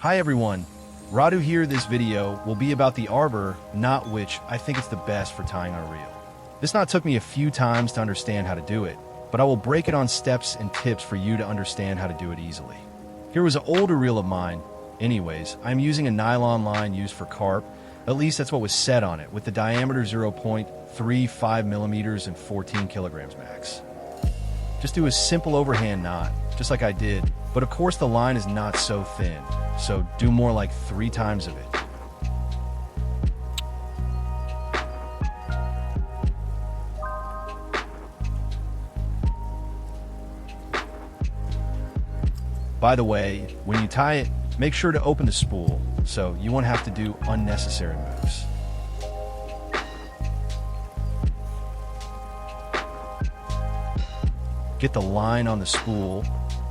Hi everyone, Radu here. This video will be about the Arbor Knot, which I think is the best for tying on a reel. This knot took me a few times to understand how to do it, but I will break it on steps and tips for you to understand how to do it easily. Here was an older reel of mine. Anyways, I'm using a nylon line used for carp. At least that's what was said on it, with the diameter 0.35 millimeters and 14 kilograms max. Just do a simple overhand knot, just like I did, but of course the line is not so thin, so do more like 3 times of it. By the way, when you tie it, make sure to open the spool, so you won't have to do unnecessary moves. Get the line on the spool,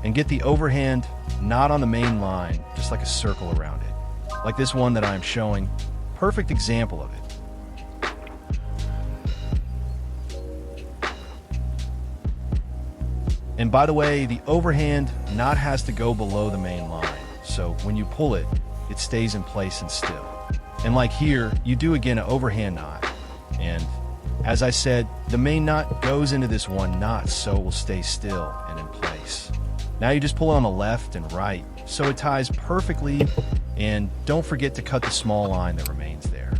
and get the overhand knot on the main line, just like a circle around it. Like this one that I'm showing, perfect example of it. And by the way, the overhand knot has to go below the main line, so when you pull it, it stays in place and still. And like here, you do again an overhand knot, and as I said, the main knot goes into this one knot so it will stay still and in place. Now you just pull it on the left and right so it ties perfectly, and don't forget to cut the small line that remains there.